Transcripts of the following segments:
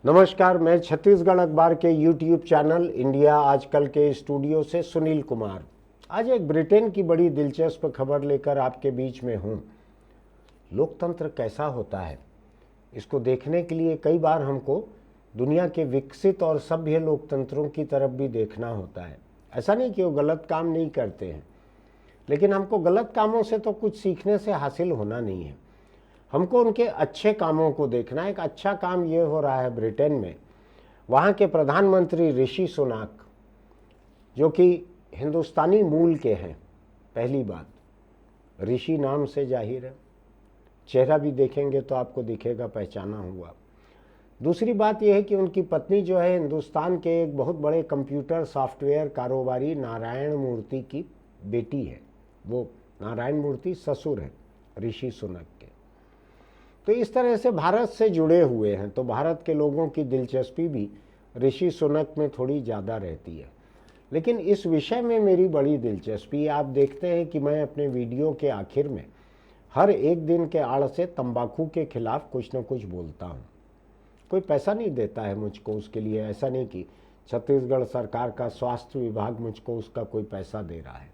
नमस्कार, मैं छत्तीसगढ़ अखबार के यूट्यूब चैनल इंडिया आजकल के स्टूडियो से सुनील कुमार आज एक ब्रिटेन की बड़ी दिलचस्प खबर लेकर आपके बीच में हूँ। लोकतंत्र कैसा होता है, इसको देखने के लिए कई बार हमको दुनिया के विकसित और सभ्य लोकतंत्रों की तरफ भी देखना होता है। ऐसा नहीं कि वो गलत काम नहीं करते हैं, लेकिन हमको गलत कामों से तो कुछ सीखने से हासिल होना नहीं है। हमको उनके अच्छे कामों को देखना है। एक अच्छा काम ये हो रहा है ब्रिटेन में, वहाँ के प्रधानमंत्री ऋषि सुनाक, जो कि हिंदुस्तानी मूल के हैं। पहली बात, ऋषि नाम से जाहिर है, चेहरा भी देखेंगे तो आपको दिखेगा, पहचाना हुआ। दूसरी बात यह है कि उनकी पत्नी जो है हिंदुस्तान के एक बहुत बड़े कंप्यूटर सॉफ्टवेयर कारोबारी नारायण मूर्ति की बेटी है। वो नारायण मूर्ति ससुर है ऋषि सुनक के। तो इस तरह से भारत से जुड़े हुए हैं, तो भारत के लोगों की दिलचस्पी भी ऋषि सुनक में थोड़ी ज़्यादा रहती है। लेकिन इस विषय में मेरी बड़ी दिलचस्पी, आप देखते हैं कि मैं अपने वीडियो के आखिर में हर एक दिन के आड़ से तंबाकू के खिलाफ कुछ न कुछ बोलता हूँ। कोई पैसा नहीं देता है मुझको उसके लिए, ऐसा नहीं कि छत्तीसगढ़ सरकार का स्वास्थ्य विभाग मुझको उसका कोई पैसा दे रहा है,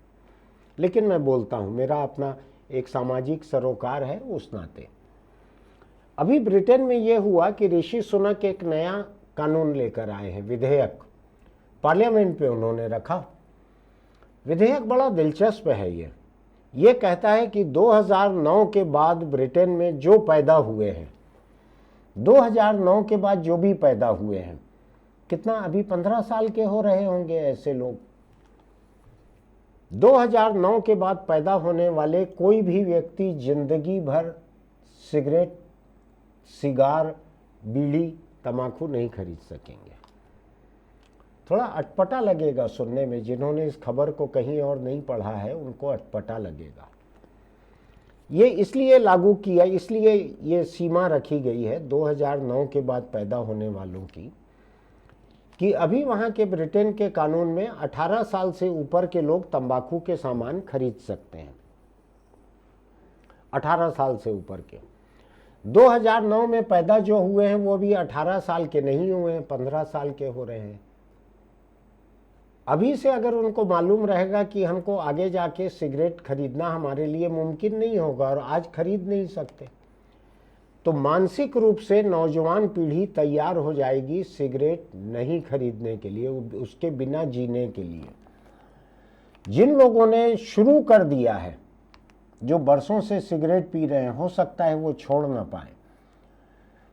लेकिन मैं बोलता हूँ, मेरा अपना एक सामाजिक सरोकार है उस नाते। अभी ब्रिटेन में यह हुआ कि ऋषि सुनक एक नया कानून लेकर आए हैं, विधेयक पार्लियामेंट पे उन्होंने रखा। विधेयक बड़ा दिलचस्प है। ये कहता है कि 2009 के बाद ब्रिटेन में जो पैदा हुए हैं, 2009 के बाद जो भी पैदा हुए हैं, कितना अभी 15 साल के हो रहे होंगे ऐसे लोग, 2009 के बाद पैदा होने वाले कोई भी व्यक्ति जिंदगी भर सिगरेट, सिगार, बीड़ी, तम्बाकू नहीं खरीद सकेंगे। थोड़ा अटपटा लगेगा सुनने में, जिन्होंने इस खबर को कहीं और नहीं पढ़ा है उनको अटपटा लगेगा। ये इसलिए लागू किया, इसलिए ये सीमा रखी गई है 2009 के बाद पैदा होने वालों की, कि अभी वहाँ के ब्रिटेन के कानून में 18 साल से ऊपर के लोग तंबाकू के सामान खरीद सकते हैं। 18 साल से ऊपर के 2009 में पैदा जो हुए हैं वो भी 18 साल के नहीं हुए हैं, 15 साल के हो रहे हैं। अभी से अगर उनको मालूम रहेगा कि हमको आगे जाके सिगरेट खरीदना हमारे लिए मुमकिन नहीं होगा और आज खरीद नहीं सकते, तो मानसिक रूप से नौजवान पीढ़ी तैयार हो जाएगी सिगरेट नहीं खरीदने के लिए, उसके बिना जीने के लिए। जिन लोगों ने शुरू कर दिया है, जो बरसों से सिगरेट पी रहे हैं, हो सकता है वो छोड़ ना पाए।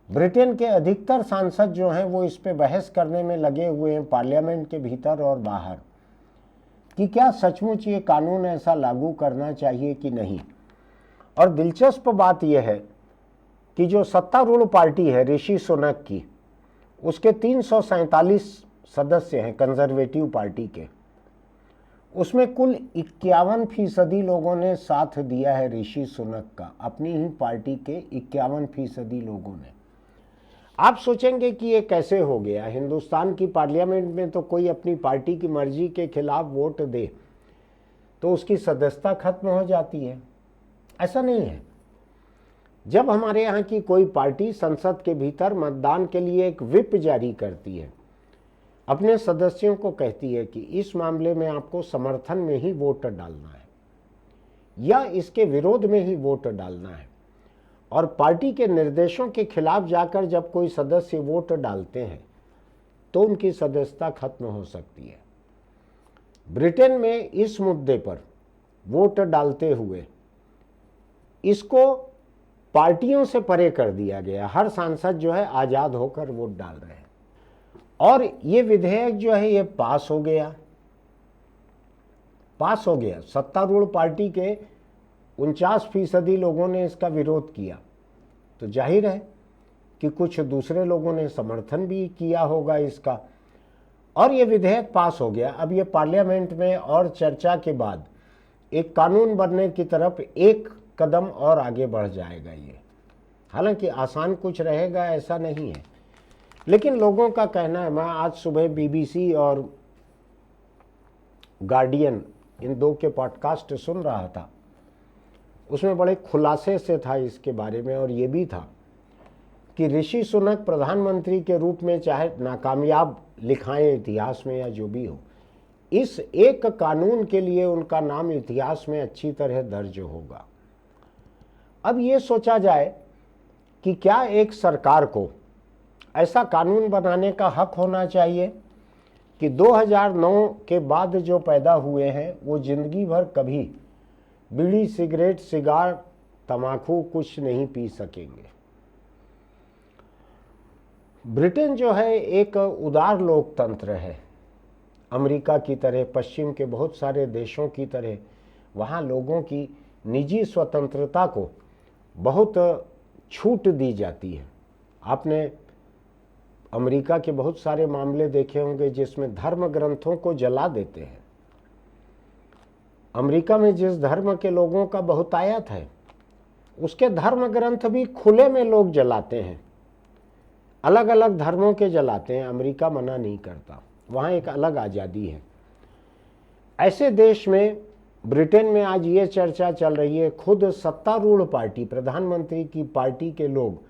ब्रिटेन के अधिकतर सांसद जो हैं वो इस पे बहस करने में लगे हुए हैं, पार्लियामेंट के भीतर और बाहर, कि क्या सचमुच ये कानून ऐसा लागू करना चाहिए कि नहीं। और दिलचस्प बात यह है कि जो सत्तारूढ़ पार्टी है ऋषि सुनक की, उसके 347 सदस्य हैं कंजर्वेटिव पार्टी के, उसमें कुल 51% लोगों ने साथ दिया है ऋषि सुनक का, अपनी ही पार्टी के 51% लोगों ने। आप सोचेंगे कि ये कैसे हो गया, हिंदुस्तान की पार्लियामेंट में तो कोई अपनी पार्टी की मर्जी के खिलाफ वोट दे तो उसकी सदस्यता खत्म हो जाती है। ऐसा नहीं है। जब हमारे यहाँ की कोई पार्टी संसद के भीतर मतदान के लिए एक व्हिप जारी करती है, अपने सदस्यों को कहती है कि इस मामले में आपको समर्थन में ही वोट डालना है या इसके विरोध में ही वोट डालना है, और पार्टी के निर्देशों के खिलाफ जाकर जब कोई सदस्य वोट डालते हैं तो उनकी सदस्यता खत्म हो सकती है। ब्रिटेन में इस मुद्दे पर वोट डालते हुए इसको पार्टियों से परे कर दिया गया। हर सांसद जो है आज़ाद होकर वोट डाल रहे हैं, और ये विधेयक जो है ये पास हो गया। सत्तारूढ़ पार्टी के 49% लोगों ने इसका विरोध किया, तो जाहिर है कि कुछ दूसरे लोगों ने समर्थन भी किया होगा इसका, और ये विधेयक पास हो गया। अब ये पार्लियामेंट में और चर्चा के बाद एक कानून बनने की तरफ एक कदम और आगे बढ़ जाएगा ये। हालांकि आसान कुछ रहेगा ऐसा नहीं है, लेकिन लोगों का कहना है, मैं आज सुबह BBC और गार्डियन इन दो के पॉडकास्ट सुन रहा था, उसमें बड़े खुलासे से था इसके बारे में, और ये भी था कि ऋषि सुनक प्रधानमंत्री के रूप में चाहे नाकामयाब लिखाएं इतिहास में या जो भी हो, इस एक कानून के लिए उनका नाम इतिहास में अच्छी तरह दर्ज होगा। अब ये सोचा जाए कि क्या एक सरकार को ऐसा कानून बनाने का हक होना चाहिए कि 2009 के बाद जो पैदा हुए हैं वो जिंदगी भर कभी बीड़ी, सिगरेट, सिगार, तंबाकू कुछ नहीं पी सकेंगे। ब्रिटेन जो है एक उदार लोकतंत्र है। अमेरिका की तरह, पश्चिम के बहुत सारे देशों की तरह वहाँ लोगों की निजी स्वतंत्रता को बहुत छूट दी जाती है। आपने अमेरिका के बहुत सारे मामले देखे होंगे जिसमें धर्म ग्रंथों को जला देते हैं। अमेरिका में जिस धर्म के लोगों का बहुतायत है उसके धर्म ग्रंथ भी खुले में लोग जलाते हैं, अलग अलग धर्मों के जलाते हैं। अमेरिका मना नहीं करता, वहाँ एक अलग आज़ादी है। ऐसे देश में, ब्रिटेन में आज ये चर्चा चल रही है, खुद सत्तारूढ़ पार्टी, प्रधानमंत्री की पार्टी के लोग,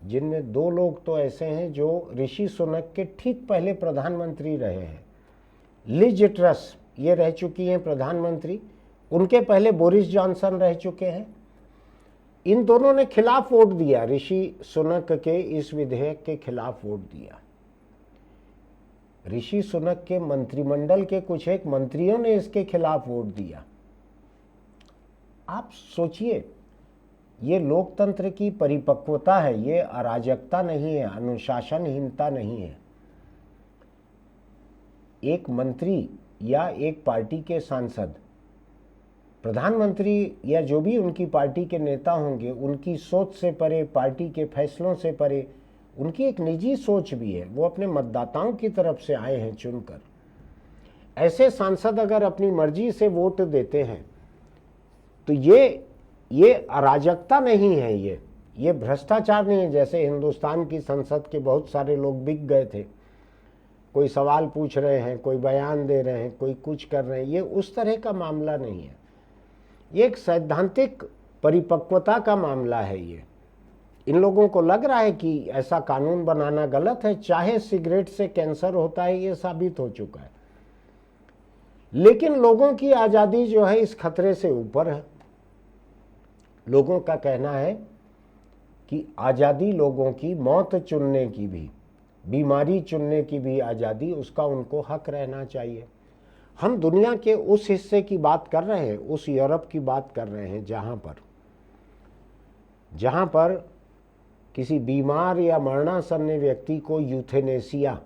जिनमें 2 लोग तो ऐसे हैं जो ऋषि सुनक के ठीक पहले प्रधानमंत्री रहे हैं। लिज ट्रस ये रह चुकी हैं प्रधानमंत्री, उनके पहले बोरिस जॉनसन रह चुके हैं। इन दोनों ने खिलाफ वोट दिया, ऋषि सुनक के इस विधेयक के खिलाफ वोट दिया। ऋषि सुनक के मंत्रिमंडल के कुछ एक मंत्रियों ने इसके खिलाफ वोट दिया। आप सोचिए, ये लोकतंत्र की परिपक्वता है, ये अराजकता नहीं है, अनुशासनहीनता नहीं है। एक मंत्री या एक पार्टी के सांसद, प्रधानमंत्री या जो भी उनकी पार्टी के नेता होंगे, उनकी सोच से परे, पार्टी के फैसलों से परे उनकी एक निजी सोच भी है। वो अपने मतदाताओं की तरफ से आए हैं चुनकर। ऐसे सांसद अगर अपनी मर्जी से वोट देते हैं तो ये अराजकता नहीं है, ये भ्रष्टाचार नहीं है। जैसे हिंदुस्तान की संसद के बहुत सारे लोग बिक गए थे, कोई सवाल पूछ रहे हैं, कोई बयान दे रहे हैं, कोई कुछ कर रहे हैं, ये उस तरह का मामला नहीं है। ये एक सैद्धांतिक परिपक्वता का मामला है। ये इन लोगों को लग रहा है कि ऐसा कानून बनाना गलत है, चाहे सिगरेट से कैंसर होता है, ये साबित हो चुका है। लेकिन लोगों की आज़ादी जो है इस खतरे से ऊपर है। लोगों का कहना है कि आज़ादी लोगों की, मौत चुनने की भी, बीमारी चुनने की भी आज़ादी, उसका उनको हक रहना चाहिए। हम दुनिया के उस हिस्से की बात कर रहे हैं, उस यूरोप की बात कर रहे हैं जहाँ पर किसी बीमार या मरणासन्न व्यक्ति को यूथेनेसिया,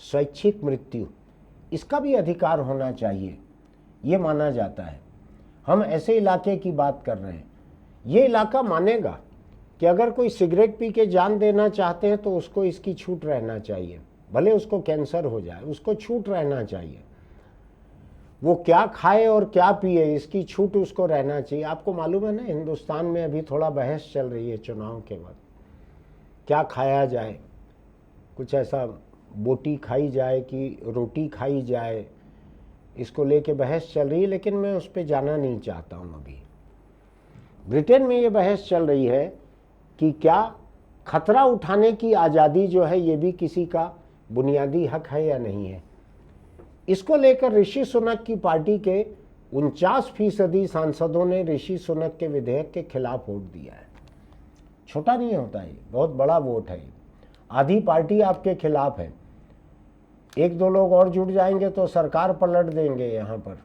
स्वैच्छिक मृत्यु, इसका भी अधिकार होना चाहिए, ये माना जाता है। हम ऐसे इलाके की बात कर रहे हैं। ये इलाका मानेगा कि अगर कोई सिगरेट पी के जान देना चाहते हैं तो उसको इसकी छूट रहना चाहिए, भले उसको कैंसर हो जाए, उसको छूट रहना चाहिए। वो क्या खाए और क्या पिए, इसकी छूट उसको रहना चाहिए। आपको मालूम है ना, हिंदुस्तान में अभी थोड़ा बहस चल रही है चुनाव के बाद, क्या खाया जाए, कुछ ऐसा बोटी खाई जाए कि रोटी खाई जाए, इसको लेके बहस चल रही है। लेकिन मैं उस पर जाना नहीं चाहता हूँ। अभी ब्रिटेन में ये बहस चल रही है कि क्या खतरा उठाने की आज़ादी जो है ये भी किसी का बुनियादी हक है या नहीं है। इसको लेकर ऋषि सुनक की पार्टी के 49% सांसदों ने ऋषि सुनक के विधेयक के खिलाफ वोट दिया है। छोटा नहीं होता है, बहुत बड़ा वोट है। आधी पार्टी आपके खिलाफ है, 1-2 लोग और जुड़ जाएंगे तो सरकार पलट देंगे। यहाँ पर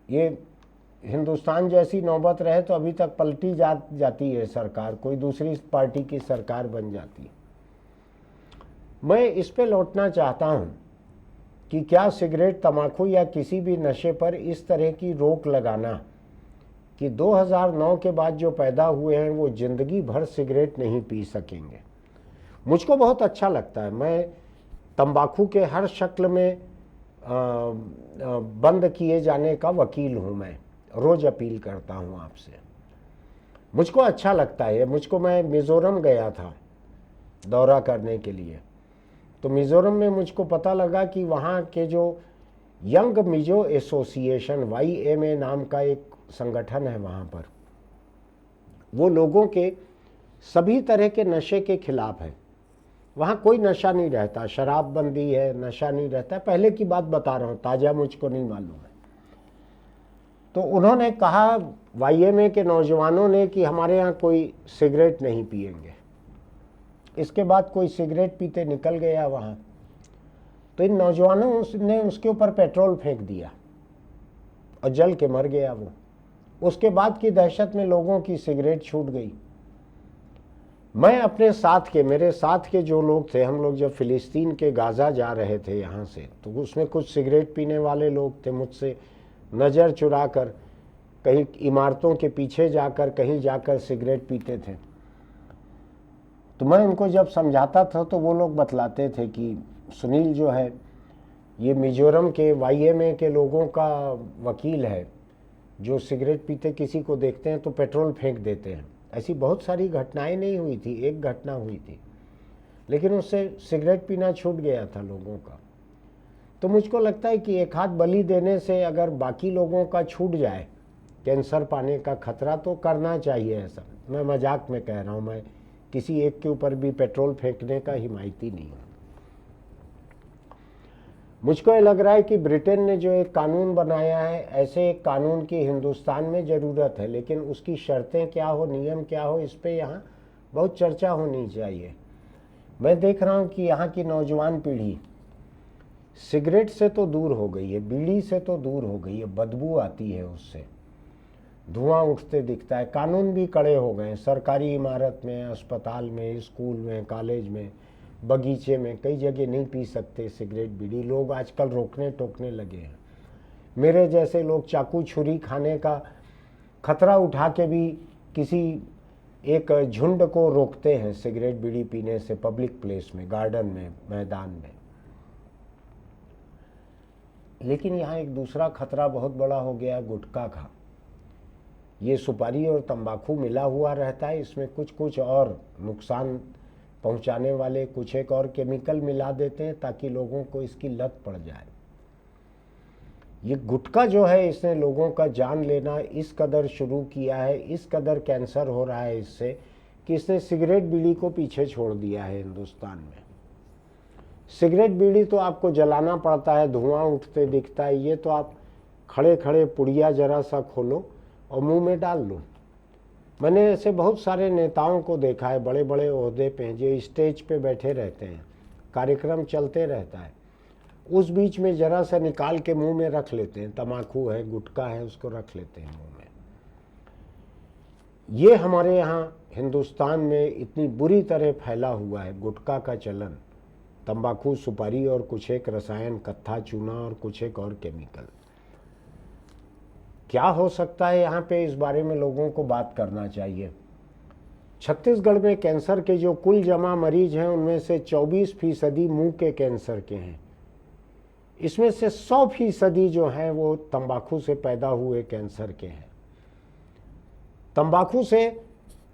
ये हिंदुस्तान जैसी नौबत रहे तो अभी तक पलटी जाती है सरकार, कोई दूसरी पार्टी की सरकार बन जाती है। मैं इस पे लौटना चाहता हूँ कि क्या सिगरेट, तंबाकू या किसी भी नशे पर इस तरह की रोक लगाना कि 2009 के बाद जो पैदा हुए हैं वो जिंदगी भर सिगरेट नहीं पी सकेंगे। मुझको बहुत अच्छा लगता है। मैं तंबाकू के हर शक्ल में बंद किए जाने का वकील हूँ। मैं रोज़ अपील करता हूँ आपसे। मुझको अच्छा लगता है। मैं मिज़ोरम गया था दौरा करने के लिए, तो मिज़ोरम में मुझको पता लगा कि वहाँ के जो यंग मिज़ो एसोसिएशन, YMA नाम का एक संगठन है, वहाँ पर वो लोगों के सभी तरह के नशे के खिलाफ है। वहाँ कोई नशा नहीं रहता, शराबबंदी है, नशा नहीं रहता। पहले की बात बता रहा हूँ, ताज़ा मुझको नहीं मालूम है। तो उन्होंने कहा वाईएमए के नौजवानों ने कि हमारे यहाँ कोई सिगरेट नहीं पिएंगे। इसके बाद कोई सिगरेट पीते निकल गया वहाँ, तो इन नौजवानों ने उसके ऊपर पेट्रोल फेंक दिया और जल के मर गया वो। उसके बाद की दहशत में लोगों की सिगरेट छूट गई। मैं अपने साथ के, मेरे साथ के जो लोग थे, हम लोग जब फिलिस्तीन के गाज़ा जा रहे थे यहाँ से, तो उसमें कुछ सिगरेट पीने वाले लोग थे। मुझसे नज़र चुरा कर कहीं इमारतों के पीछे जाकर, कहीं जाकर सिगरेट पीते थे। तो मैं उनको जब समझाता था तो वो लोग बतलाते थे कि सुनील जो है ये मिजोरम के वाईएमए के लोगों का वकील है, जो सिगरेट पीते किसी को देखते हैं तो पेट्रोल फेंक देते हैं। ऐसी बहुत सारी घटनाएं नहीं हुई थी, एक घटना हुई थी, लेकिन उससे सिगरेट पीना छूट गया था लोगों का। तो मुझको लगता है कि एक हाथ बलि देने से अगर बाकी लोगों का छूट जाए कैंसर पाने का खतरा, तो करना चाहिए ऐसा। मैं मजाक में कह रहा हूँ, मैं किसी एक के ऊपर भी पेट्रोल फेंकने का हिमायती नहीं हूँ। मुझको ये लग रहा है कि ब्रिटेन ने जो एक कानून बनाया है, ऐसे एक कानून की हिंदुस्तान में ज़रूरत है, लेकिन उसकी शर्तें क्या हो, नियम क्या हो, इस पे यहाँ बहुत चर्चा होनी चाहिए। मैं देख रहा हूँ कि यहाँ की नौजवान पीढ़ी सिगरेट से तो दूर हो गई है, बीड़ी से तो दूर हो गई है, बदबू आती है उससे, धुआं उठते दिखता है। कानून भी कड़े हो गए, सरकारी इमारत में, अस्पताल में, स्कूल में, कॉलेज में, बगीचे में, कई जगह नहीं पी सकते सिगरेट बीड़ी। लोग आजकल रोकने टोकने लगे हैं। मेरे जैसे लोग चाकू छुरी खाने का खतरा उठा के भी किसी एक झुंड को रोकते हैं सिगरेट बीड़ी पीने से, पब्लिक प्लेस में, गार्डन में, मैदान में। लेकिन यहाँ एक दूसरा खतरा बहुत बड़ा हो गया, गुटखा का। ये सुपारी और तंबाकू मिला हुआ रहता है, इसमें कुछ कुछ और नुकसान पहुंचाने वाले कुछ एक और केमिकल मिला देते हैं ताकि लोगों को इसकी लत पड़ जाए। ये गुटखा जो है, इसने लोगों का जान लेना इस कदर शुरू किया है, इस कदर कैंसर हो रहा है इससे, कि इसने सिगरेट बीड़ी को पीछे छोड़ दिया है हिंदुस्तान में। सिगरेट बीड़ी तो आपको जलाना पड़ता है, धुआं उठते दिखता है। ये तो आप खड़े खड़े पुड़िया जरा सा खोलो और मुंह में डाल लो। मैंने ऐसे बहुत सारे नेताओं को देखा है, बड़े बड़े ओहदे पे, जो स्टेज पे बैठे रहते हैं, कार्यक्रम चलते रहता है, उस बीच में जरा सा निकाल के मुंह में रख लेते हैं। तम्बाकू है, गुटखा है, उसको रख लेते हैं मुंह में। ये हमारे यहाँ हिंदुस्तान में इतनी बुरी तरह फैला हुआ है गुटखा का चलन, तंबाकू, सुपारी और कुछ एक रसायन, कत्था, चूना और कुछ एक और केमिकल। क्या हो सकता है यहाँ पे, इस बारे में लोगों को बात करना चाहिए। छत्तीसगढ़ में कैंसर के जो कुल जमा मरीज हैं, उनमें से 24% मुंह के कैंसर के हैं। इसमें से 100% जो हैं वो तंबाकू से पैदा हुए कैंसर के हैं। तंबाकू से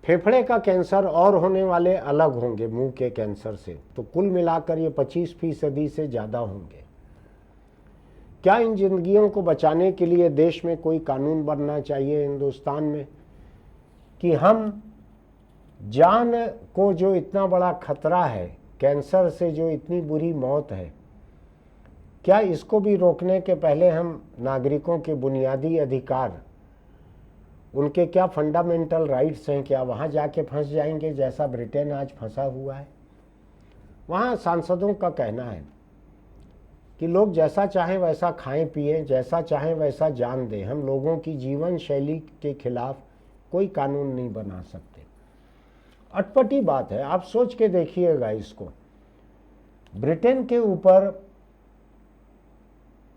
फेफड़े का कैंसर और होने वाले अलग होंगे मुंह के कैंसर से, तो कुल मिलाकर ये 25% से ज़्यादा होंगे। क्या इन जिंदगियों को बचाने के लिए देश में कोई कानून बनना चाहिए हिंदुस्तान में, कि हम जान को, जो इतना बड़ा खतरा है कैंसर से, जो इतनी बुरी मौत है, क्या इसको भी रोकने के पहले हम नागरिकों के बुनियादी अधिकार, उनके क्या फंडामेंटल राइट्स हैं, क्या वहाँ जाके फंस जाएंगे जैसा ब्रिटेन आज फंसा हुआ है? वहाँ सांसदों का कहना है कि लोग जैसा चाहें वैसा खाएं पिएं, जैसा चाहें वैसा जान दें, हम लोगों की जीवन शैली के खिलाफ कोई कानून नहीं बना सकते। अटपटी बात है, आप सोच के देखिएगा इसको। ब्रिटेन के ऊपर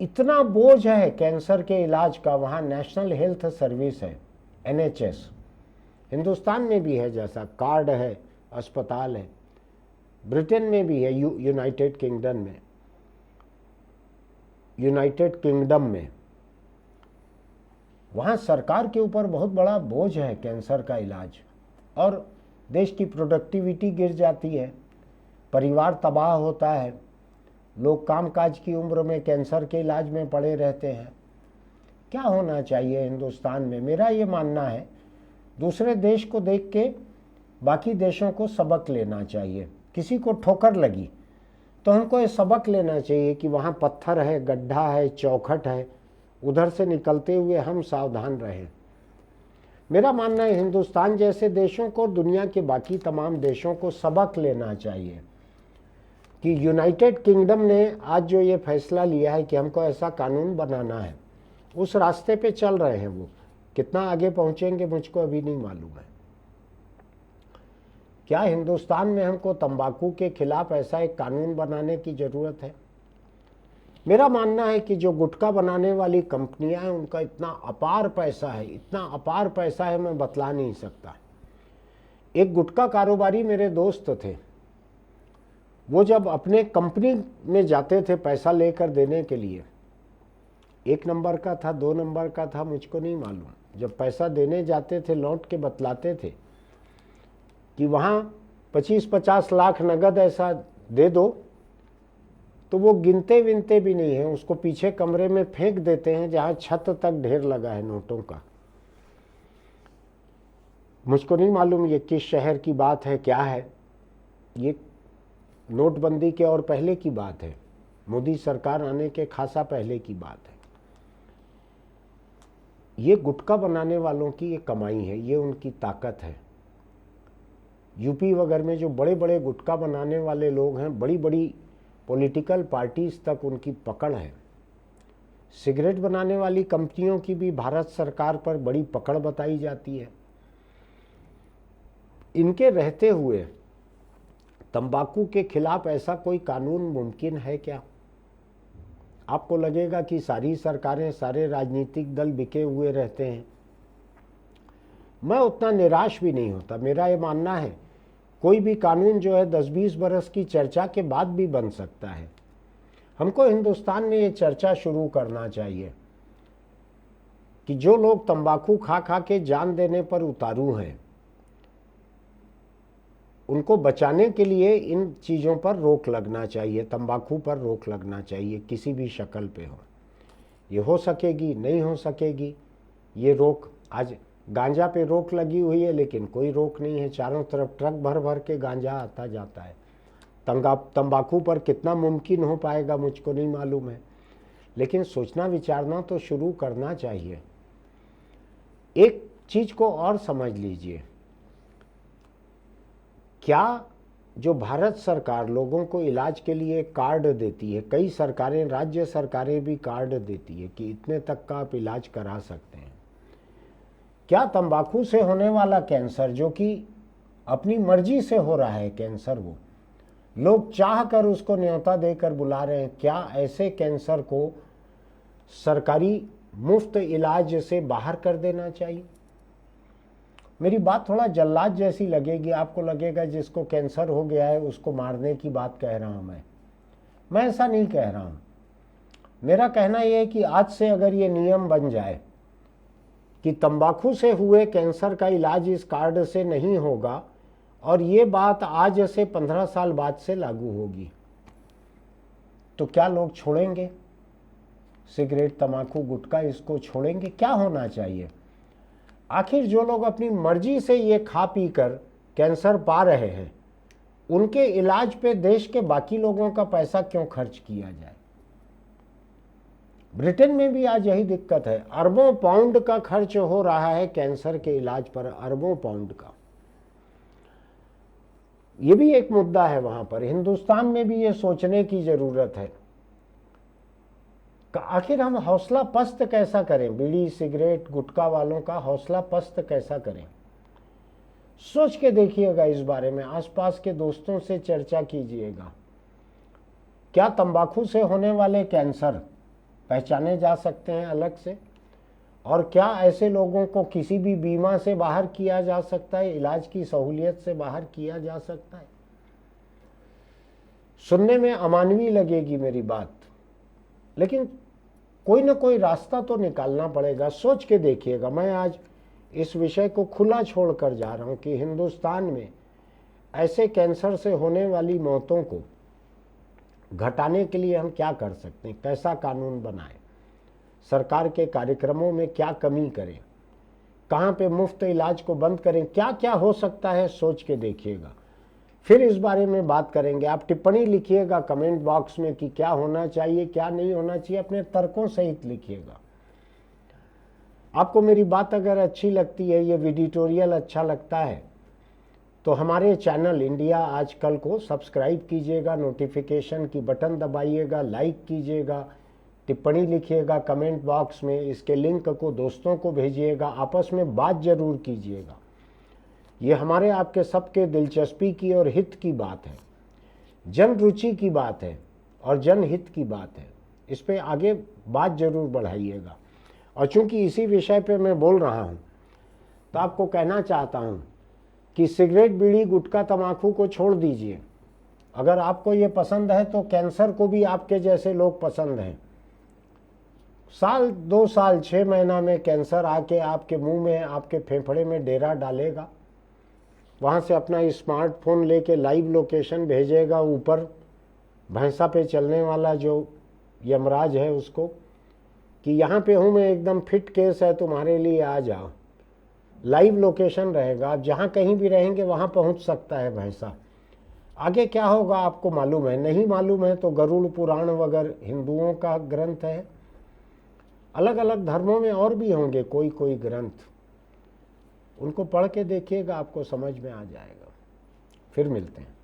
इतना बोझ है कैंसर के इलाज का, वहाँ नेशनल हेल्थ सर्विस है, NHS। हिंदुस्तान में भी है, जैसा कार्ड है, अस्पताल है, ब्रिटेन में भी है, यूनाइटेड किंगडम में। वहाँ सरकार के ऊपर बहुत बड़ा बोझ है कैंसर का इलाज, और देश की प्रोडक्टिविटी गिर जाती है, परिवार तबाह होता है, लोग कामकाज की उम्र में कैंसर के इलाज में पड़े रहते हैं। क्या होना चाहिए हिंदुस्तान में? मेरा ये मानना है, दूसरे देश को देख के बाकी देशों को सबक लेना चाहिए। किसी को ठोकर लगी तो हमको ये सबक लेना चाहिए कि वहाँ पत्थर है, गड्ढा है, चौखट है, उधर से निकलते हुए हम सावधान रहें। मेरा मानना है हिंदुस्तान जैसे देशों को, दुनिया के बाकी तमाम देशों को सबक लेना चाहिए कि यूनाइटेड किंगडम ने आज जो ये फैसला लिया है कि हमको ऐसा कानून बनाना है, उस रास्ते पे चल रहे हैं। वो कितना आगे पहुंचेंगे मुझको अभी नहीं मालूम है। क्या हिंदुस्तान में हमको तंबाकू के खिलाफ ऐसा एक कानून बनाने की ज़रूरत है? मेरा मानना है कि जो गुटखा बनाने वाली कंपनियां हैं उनका इतना अपार पैसा है, इतना अपार पैसा है, मैं बतला नहीं सकता। एक गुटखा कारोबारी मेरे दोस्त थे, वो जब अपने कंपनी में जाते थे पैसा लेकर देने के लिए, 1 नंबर का था, 2 नंबर का था, मुझको नहीं मालूम, जब पैसा देने जाते थे लौट के बतलाते थे कि वहाँ 25-50 लाख नगद ऐसा दे दो, तो वो गिनते विनते भी नहीं है, उसको पीछे कमरे में फेंक देते हैं जहाँ छत तक ढेर लगा है नोटों का। मुझको नहीं मालूम ये किस शहर की बात है, क्या है। ये नोटबंदी के और पहले की बात है, मोदी सरकार आने के खासा पहले की बात है। ये गुटखा बनाने वालों की ये कमाई है, ये उनकी ताकत है। यूपी वगैरह में जो बड़े बड़े गुटखा बनाने वाले लोग हैं, बड़ी बड़ी पॉलिटिकल पार्टीज तक उनकी पकड़ है। सिगरेट बनाने वाली कंपनियों की भी भारत सरकार पर बड़ी पकड़ बताई जाती है। इनके रहते हुए तंबाकू के खिलाफ ऐसा कोई कानून मुमकिन है क्या? आपको लगेगा कि सारी सरकारें, सारे राजनीतिक दल बिके हुए रहते हैं। मैं उतना निराश भी नहीं होता। मेरा ये मानना है कोई भी कानून जो है 10-20 बरस की चर्चा के बाद भी बन सकता है। हमको हिंदुस्तान में ये चर्चा शुरू करना चाहिए कि जो लोग तंबाकू खा खा के जान देने पर उतारू हैं, उनको बचाने के लिए इन चीज़ों पर रोक लगना चाहिए, तंबाकू पर रोक लगना चाहिए, किसी भी शक्ल पे हो। ये हो सकेगी, नहीं हो सकेगी ये रोक। आज गांजा पे रोक लगी हुई है, लेकिन कोई रोक नहीं है, चारों तरफ ट्रक भर भर के गांजा आता जाता है। तंबाकू पर कितना मुमकिन हो पाएगा मुझको नहीं मालूम है, लेकिन सोचना विचारना तो शुरू करना चाहिए। एक चीज़ को और समझ लीजिए, क्या जो भारत सरकार लोगों को इलाज के लिए कार्ड देती है, कई सरकारें, राज्य सरकारें भी कार्ड देती है कि इतने तक का आप इलाज करा सकते हैं, क्या तंबाकू से होने वाला कैंसर, जो कि अपनी मर्जी से हो रहा है कैंसर, वो लोग चाह कर उसको न्योता देकर बुला रहे हैं, क्या ऐसे कैंसर को सरकारी मुफ्त इलाज से बाहर कर देना चाहिए? मेरी बात थोड़ा जल्लाद जैसी लगेगी, आपको लगेगा जिसको कैंसर हो गया है उसको मारने की बात कह रहा हूं। मैं ऐसा नहीं कह रहा हूं। मेरा कहना यह है कि आज से अगर ये नियम बन जाए कि तंबाकू से हुए कैंसर का इलाज इस कार्ड से नहीं होगा, और ये बात आज से 15 साल बाद से लागू होगी, तो क्या लोग छोड़ेंगे सिगरेट, तंबाकू, गुटखा? इसको छोड़ेंगे? क्या होना चाहिए? आखिर जो लोग अपनी मर्जी से ये खा पी कर कैंसर पा रहे हैं, उनके इलाज पे देश के बाकी लोगों का पैसा क्यों खर्च किया जाए? ब्रिटेन में भी आज यही दिक्कत है, अरबों पाउंड का खर्च हो रहा है कैंसर के इलाज पर, अरबों पाउंड का। ये भी एक मुद्दा है वहां पर। हिंदुस्तान में भी ये सोचने की जरूरत है कि आखिर हम हौसला पस्त कैसा करें, बीड़ी सिगरेट गुटखा वालों का हौसला पस्त कैसा करें। सोच के देखिएगा इस बारे में, आसपास के दोस्तों से चर्चा कीजिएगा। क्या तंबाकू से होने वाले कैंसर पहचाने जा सकते हैं अलग से? और क्या ऐसे लोगों को किसी भी बीमा से बाहर किया जा सकता है, इलाज की सहूलियत से बाहर किया जा सकता है? सुनने में अमानवीय लगेगी मेरी बात, लेकिन कोई ना कोई रास्ता तो निकालना पड़ेगा। सोच के देखिएगा। मैं आज इस विषय को खुला छोड़कर जा रहा हूं कि हिंदुस्तान में ऐसे कैंसर से होने वाली मौतों को घटाने के लिए हम क्या कर सकते हैं, कैसा कानून बनाएं, सरकार के कार्यक्रमों में क्या कमी करें, कहाँ पे मुफ्त इलाज को बंद करें, क्या क्या हो सकता है सोच के देखिएगा। फिर इस बारे में बात करेंगे। आप टिप्पणी लिखिएगा कमेंट बॉक्स में कि क्या होना चाहिए क्या नहीं होना चाहिए, अपने तर्कों सहित लिखिएगा। आपको मेरी बात अगर अच्छी लगती है, ये वीडियोटोरियल अच्छा लगता है, तो हमारे चैनल इंडिया आजकल को सब्सक्राइब कीजिएगा, नोटिफिकेशन की बटन दबाइएगा, लाइक कीजिएगा, टिप्पणी लिखिएगा कमेंट बॉक्स में, इसके लिंक को दोस्तों को भेजिएगा, आपस में बात जरूर कीजिएगा। ये हमारे आपके सबके दिलचस्पी की और हित की बात है, जन रुचि की बात है और जनहित की बात है। इस पे आगे बात जरूर बढ़ाइएगा। और चूंकि इसी विषय पे मैं बोल रहा हूँ, तो आपको कहना चाहता हूँ कि सिगरेट, बीड़ी, गुटखा, तंबाकू को छोड़ दीजिए। अगर आपको ये पसंद है तो कैंसर को भी आपके जैसे लोग पसंद हैं। साल 2 साल 6 महीना में कैंसर आके आपके मुंह में, आपके फेफड़े में डेरा डालेगा। वहाँ से अपना स्मार्टफोन लेके लाइव लोकेशन भेजेगा ऊपर, भैंसा पे चलने वाला जो यमराज है उसको, कि यहाँ पे हूँ मैं, एकदम फिट केस है, तुम्हारे लिए आ जाओ। लाइव लोकेशन रहेगा, आप जहाँ कहीं भी रहेंगे वहाँ पहुँच सकता है भैंसा। आगे क्या होगा आपको मालूम है? नहीं मालूम है तो गरुड़ पुराण वगैरह हिंदुओं का ग्रंथ है, अलग अलग धर्मों में और भी होंगे कोई कोई ग्रंथ, उनको पढ़ के देखिएगा, आपको समझ में आ जाएगा। फिर मिलते हैं।